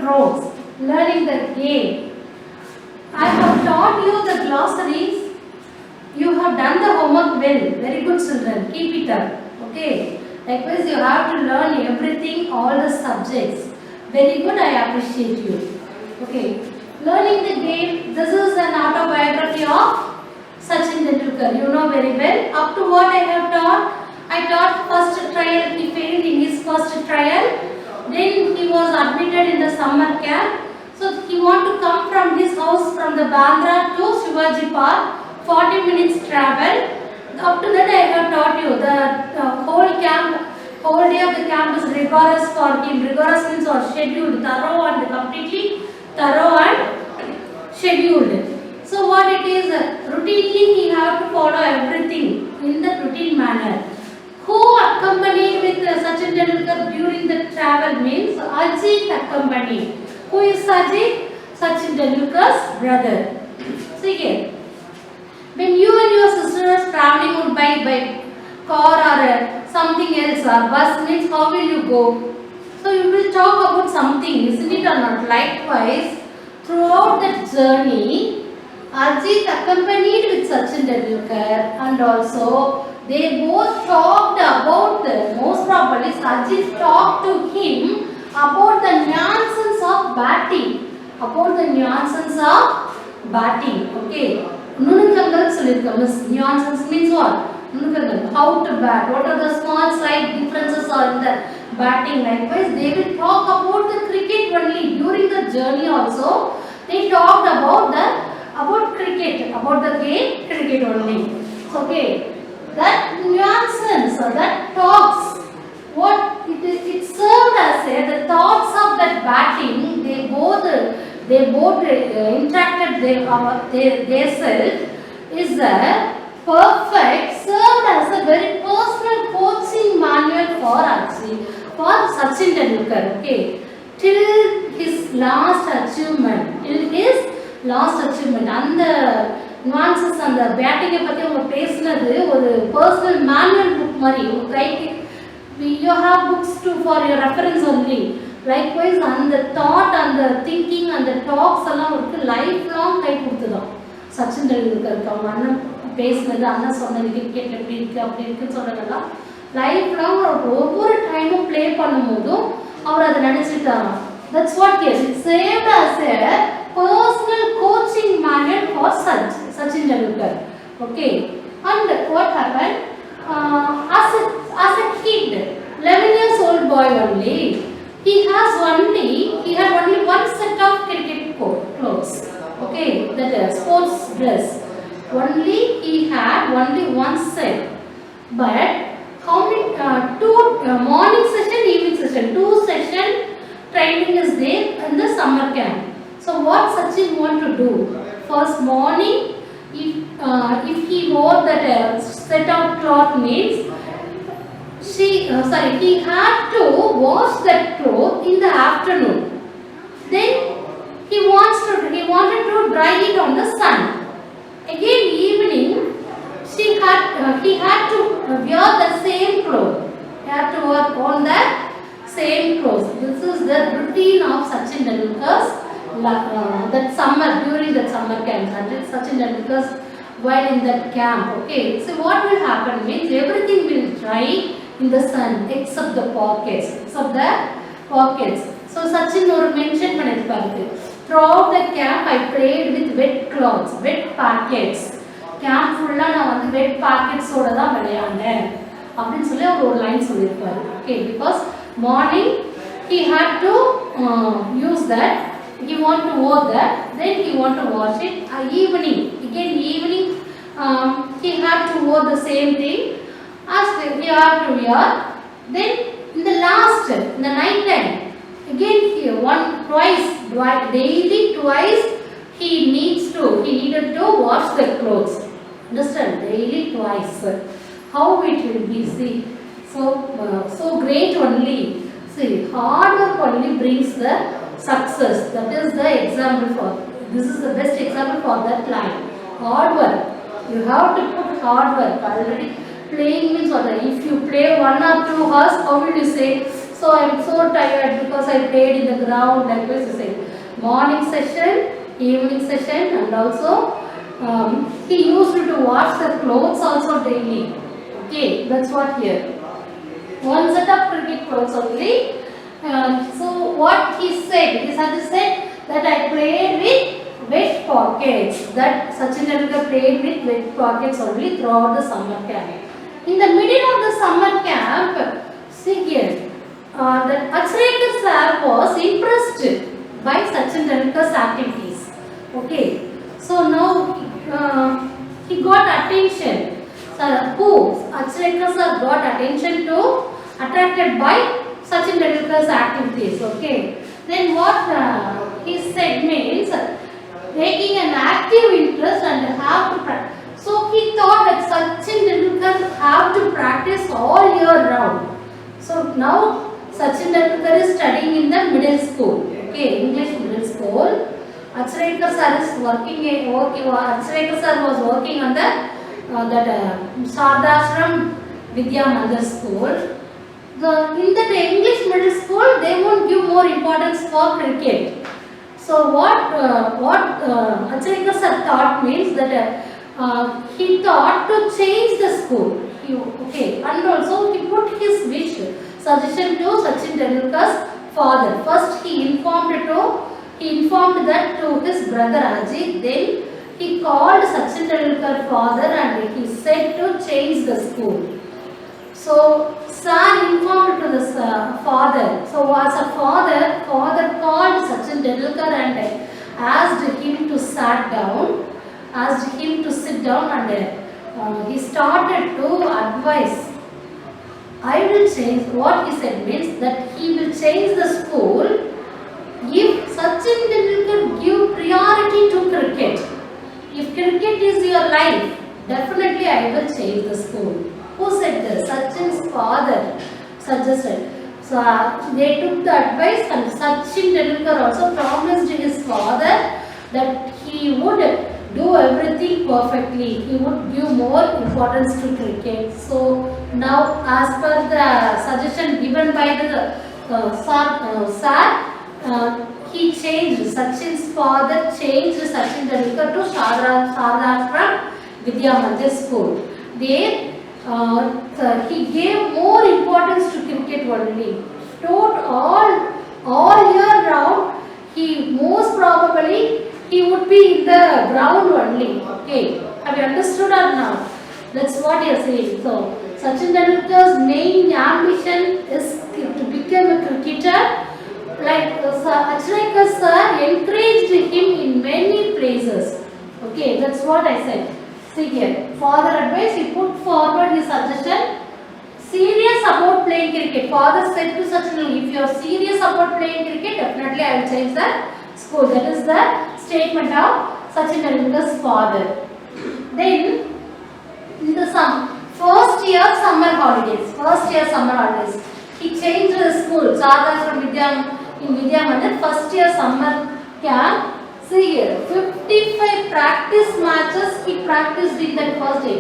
rows, learning the game. I have taught you the glossaries. You have done the homework well. Very good, children. Keep it up. Okay. Likewise, you have to learn everything, all the subjects. Very good. I appreciate you. Okay. Learning the game. This is an autobiography of Sachin Tendulkar. You know very well. Up to what I have taught? I taught first trial. He failed in his first trial. Then he was admitted in the summer camp. So he want to come from his house from the Bandra to Shivaji Park. 40 minutes travel. Up to that I have taught you the whole day of the camp is rigorous for him. Rigorous means or scheduled, thorough and completely thorough and scheduled. So what it is, routinely he have to follow everything in the routine manner. Who accompanied with Sachin Tendulkar during the travel means Ajit accompanied. Who is Ajit? Sachin Tendulkar's brother. See here. When you and your sister are traveling by car or something else or bus means how will you go? So you will talk about something, isn't it or not? Likewise, throughout the journey, Ajit accompanied with Sachin Tendulkar and also they both talked about most probably Ajit talked to him about the nuances of batting. About the nuances of batting. Okay. Nunukangal solirukka. Nuances means what? Nunukangal. How to bat. What are the small slight differences are in the batting. Likewise, they will talk about the cricket only. During the journey also, they talked about cricket. About the game cricket only. Okay. That nuances or that talks. What it served as the thoughts of that batting. They both interacted their self is a perfect, served as a very personal coaching manual for Sachin Tendulkar. Okay, till his last achievement, and the nuances and the batting பத்தி அவங்க பேசினது ஒரு personal manual book மாதிரி கைக்கு you have books too for your reference only. Likewise, and the thought and the thinking and the talks எல்லாம் ஒரு life long கை கொடுத்துதான் சச்சின் டெண்டுல்கருக்கு. அவங்க அண்ணன் பேசினது, அண்ணன் சொன்னது கிரிக்கெட் எப்படி இருக்கு அப்படி இருக்குன்னு சொன்னதெல்லாம் லைஃப் லாங் ஒவ்வொரு டைமும் ப்ளே பண்ணும்போதும் அவர் அதை நினைச்சிட்டாராம். That's what it saved as a personal coaching manual for Sachin Tendulkar. Okay, and what happened? As a kid, 11 years old boy only, he had only one set of cricket clothes. Okay, that is sports dress. He had only one set. But how many two morning session, evening session, 2 session training is there in the summer camp. So what Sachin want to do? First morning, if he wore that set of cloth means he had to wash that cloth in the afternoon. Then he wanted to dry it on the sun. Again evening, he had to wear the same cloth. He had to work on the same clothes. This is the routine of Sachin Tendulkar's that summer, during that summer camp. Sachin Tendulkar's while in that camp. Okay, so what will happen means everything will dry in the sun except the pockets. So Sachin or mention பண்ணிருப்பாரு. Throughout the camp I played with wet cloths, wet packets. Camp full நான் வந்து wet packets ஓட தான் விளையாண்டேன் அப்படினு சொல்லி ஒரு line சொல்லிருப்பாரு. Okay, because morning he had to use that, he want to wear that, then he want to wash it. Evening he had to wear the same thing as he had to wear. Then in the night time, again daily twice he needed to wash the clothes. Understand? Daily twice. How it will be, see, so great only. See, hard work only brings the success. That is the example for, this is the best example for that line. Hard work. You have to put hard work. Already playing means what? If you play 1 or 2 hours, how will you say? So I am so tired because I played in the ground. Like this, say morning session, evening session, and also he used to wash the clothes also daily. Okay, that's what here. One set of cricket clothes only. So what he said, he said that I played with wet pockets. That Sachin Tendulkar played with wet pockets only throughout the summer camp. In the middle of the summer camp, see here, that Achrekar sir was impressed by Sachin Tendulkar's activities. Okay, so now he got attention. So who? Achrekar sir got attention to, attracted by Sachin Tendulkar's activities. Okay. Then what he said means taking an active interest and have to practice. So he thought that Sachin Tendulkar have to practice all year round. So now Sachin Tendulkar is studying in the middle school. Okay, English middle school. Achrekar sir is Achrekar sir was working on the Sardashram Vidya Mandir school. In the English middle school, they won't give more importance for cricket. So what Achrekar sir thought means that he thought to change the school. And also he put his wish, suggestion to Sachin Tendulkar's father. First he informed that to his brother Ajit. Then he called Sachin Tendulkar's father and he said to change the school. So sir informed to the father. So as a father called Sachin Tendulkar and asked him to sit down, and he started to advise. I will change. What he said means that he will change the school if Sachin Tendulkar give priority to cricket. If cricket is your life, definitely I will change the school. Who said this? Sachin's father suggested. So they took the advice, and Sachin Tendulkar also promised his father that he would do everything perfectly. He would give more importance to cricket. So now, as per the suggestion given by the sir, he changed. Sachin's father changed Sachin Tendulkar to Sardashram Vidya Mandir school. There he gave more importance to cricket only. All year round, he most probably he would be in the ground only. Okay, have you understood or not? That's what you are saying. So Sachin Tendulkar's main ambition is to become a cricketer. Like Achrekar sir encouraged him in many places. Okay, that's what I said. See here, father advice, he put forward his suggestion. Serious about playing cricket. Father said to Sachin, if you are serious about playing cricket, definitely I will change the school. That is the statement of Sachin Tendulkar's father. Then, in the first year summer holidays, he changed the school. Sardashram Vidya Mandir, first year summer camp. See here, 55 practice matches he practiced in that first day.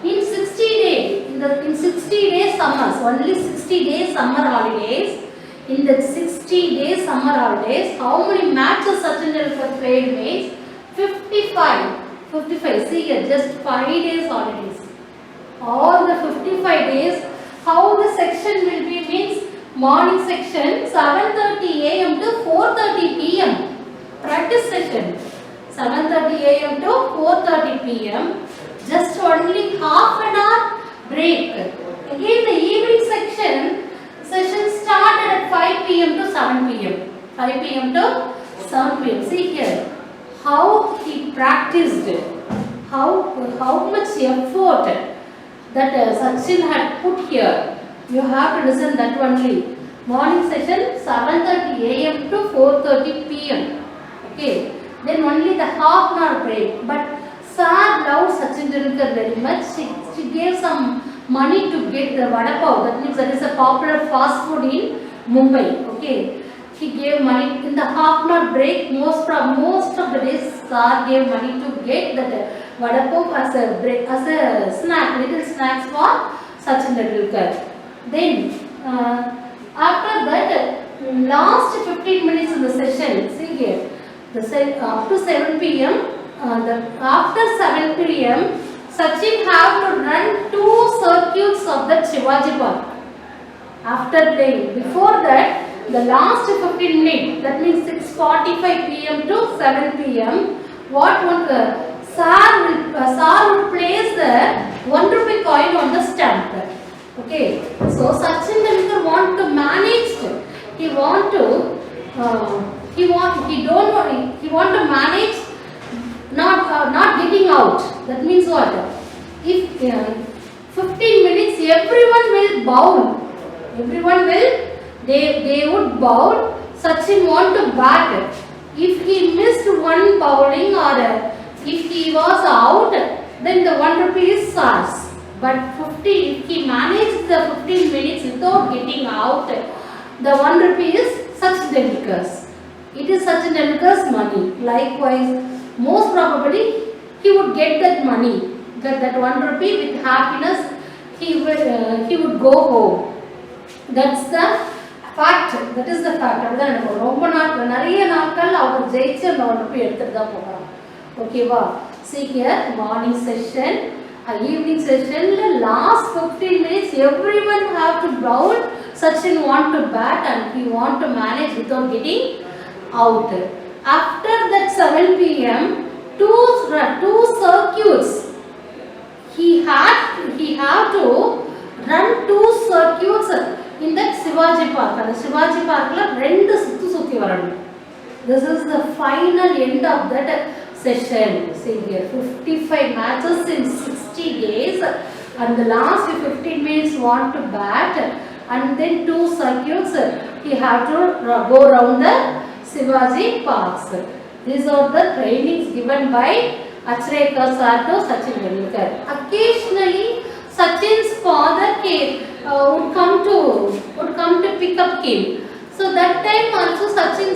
In 60 days, in 60 days summers, only 60 days summer holidays. In the 60 days summer holidays, how many matches Sachin Tendulkar played means 55. 55. See here, just 5 days holidays. All the 55 days, how the section will be means morning section 7:30 a.m. to 4:30 p.m. Practice session 7:30 a.m. to 4:30 p.m. Just only half an hour break. Again the evening session started at 5 p.m. to 7 p.m. 5 p.m. to 7 p.m. See here how he practiced, how much effort that Sachin had put here. You have to listen that only. Morning session 7:30 a.m. to 4:30 p.m. Okay. Then only the half an hour break. But sir loved Sachin Tendulkar very much. She gave some money to get the vada pav. That means that is a popular fast food in Mumbai. Okay. He gave money in the half an hour break. Most of the days, sir gave money to get that vada pav as a snack, little snacks for Sachin Tendulkar. Then After that, last 15 minutes in the session, see here, up to 7 p.m. After 7 p.m., Sachin have to run 2 circuits of the Shivaji Park. After playing, before that, the last 15 minutes, that means 6:45 p.m. to 7 p.m. What one Sir would place the 1 rupee coin on the stamp. Okay, so Sachin Tendulkar want to manage. He want to to manage not getting out. That means what? If 15 minutes, everyone will bowl. Everyone will they would bowl. Sachin want to bat. If he missed one bowling or if he was out, then the 1 rupee is Sar's. But if he managed the 15 minutes without getting out, the 1 rupee is Sachin Tendulkar's. It is Sachin Tendulkar's money. Likewise, most probably he would get that money, that 1 rupee with happiness. He would go home. That's the fact. That is the fact. ரொம்ப நாட்கள் நிறைய நாட்கள் அவர் ஜெயிச்சு அந்த 1 ரூபாய் எடுத்துட்டு தான் போறாங்க. ஓகேவா? See here, morning session, evening session, last 15 minutes everyone have to bowl. Sachin want to bat and he want to manage without getting out. After that 7 p.m. two circuits. He have to run 2 circuits in that Shivaji Park. And Shivaji Park la rendu sutti varanum. This is the final end of that session. See here, 55 matches in 60 days, and the last 15 minutes want to bat, and then 2 circuits he have to go around the Shivaji Parks. These are the trainings given by Achrekar sir to Sachin Tendulkar. Occasionally, Sachin's father would come to pick up him. So that time also Sachin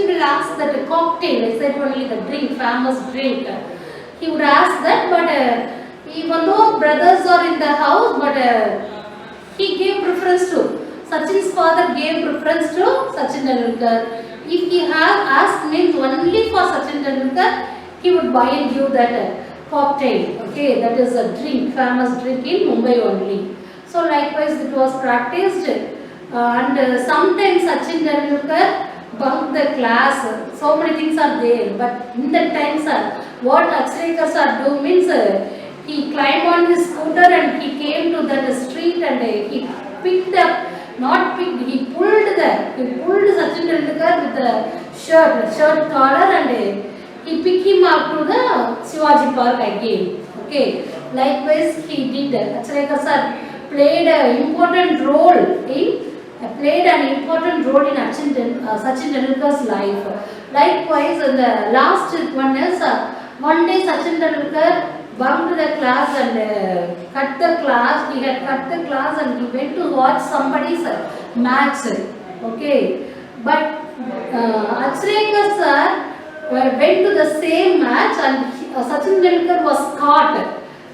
will ask that cocktail. I said only the drink, famous drink. He would ask that, but even though brothers are in the house, but he gave preference to Sachin's father gave preference to Sachin Tendulkar. If he has asked means only for Sachin Tendulkar, he would buy and give that cocktail. Okay, that is a drink, famous drink in Mumbai only. So likewise it was practiced, and sometimes Sachin Tendulkar bunked the class. So many things are there, but in that time, sir, what Achrekar sir do means he climbed on his scooter and he came to that street and he picked up. Not picked, he pulled Sachin Tendulkar with the shirt collar and he picked him up to the Shivaji Park again. Okay, likewise he did. Achrekar sir played an important role in Sachin Tendulkar's life. Likewise, the last one is one day Sachin Tendulkar bunked the class and cut the class. He had cut the class and he went to watch somebody's match. Okay, but Achrekar sir went to the same match and Sachin Tendulkar was caught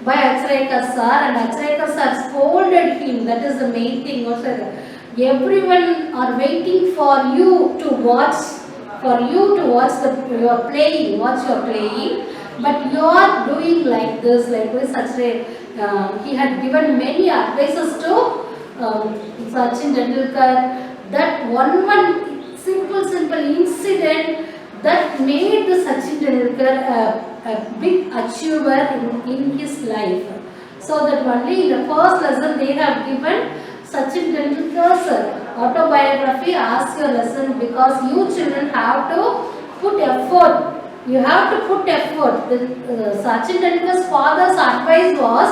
by Achrekar sir, and Achrekar sir scolded him. That is the main thing. Also, everyone are waiting for you to watch you are playing, but you are doing like this. Likewise, he had given many advices to Sachin Tendulkar. That one simple incident that made the Sachin Tendulkar a big achiever in his life. So that only in the first lesson they have given Sachin Tendulkar's autobiography as your lesson, because you children have to put effort. You have to put effort. Sachin Tendulkar's father's advice was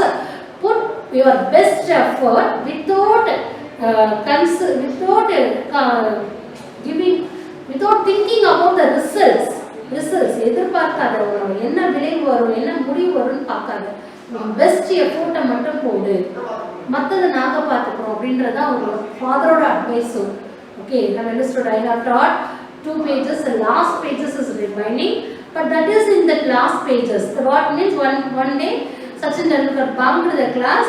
put your best effort without thinking about the results. எதிர்பார்க்காத என்ன விளைவு வரும், என்ன முடிவு வரும்னு பார்க்காத, best எஃபோர்ட்டை மட்டும் போடு, மற்றதை நாங்கள் பார்த்துக்கிறோம் அப்படின்றதா ஒரு ஃபாதரோட அட்வைஸும். Okay, I have understood. I have taught 2 pages. The last pages is remaining, but that is in the last pages. What means one day Sachin Tendulkar bunked the class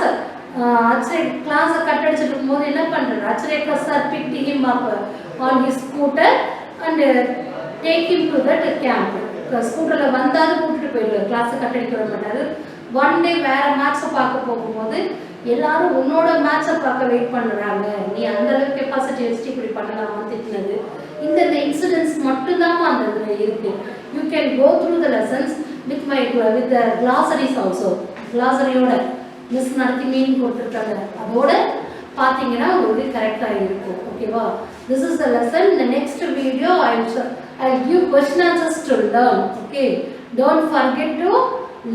Acharya class cut அடிச்சிட்டு இருக்கும்போது என்ன பண்றாரு? Acharya sir picked him up on his scooter and take him to that camp. ஸ்கூட்டர்ல வந்தாரு கூட்டிட்டு போயிடுவார், class cut அடிக்க விட மாட்டாரு. ஒன் டே வேற மேட்சை பார்க்க போகும்போது எல்லாரும் உன்னோட மேட்சை பார்க்க வெயிட் பண்ணுறாங்க, நீ அந்த அளவுக்கு கெப்பாசிட்டி வச்சுட்டு இப்படி பண்ணலாமா திட்டினது. இந்த இன்சிடென்ட்ஸ் மட்டும்தான் அந்த இதில் இருக்கு. You can go through the lessons with the glossaries also. கிளாசரியோட மிஸ் நடத்தி மீன் கொடுத்துருக்காங்க, அதோட பார்த்தீங்கன்னா உங்களுக்கு கரெக்டாக இருக்கும். ஓகேவா? This is the lesson. இந்த next video I'll give question answers to learn. Okay, don't forget to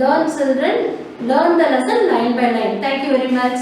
learn, children. Learn the lesson line by line. Thank you very much.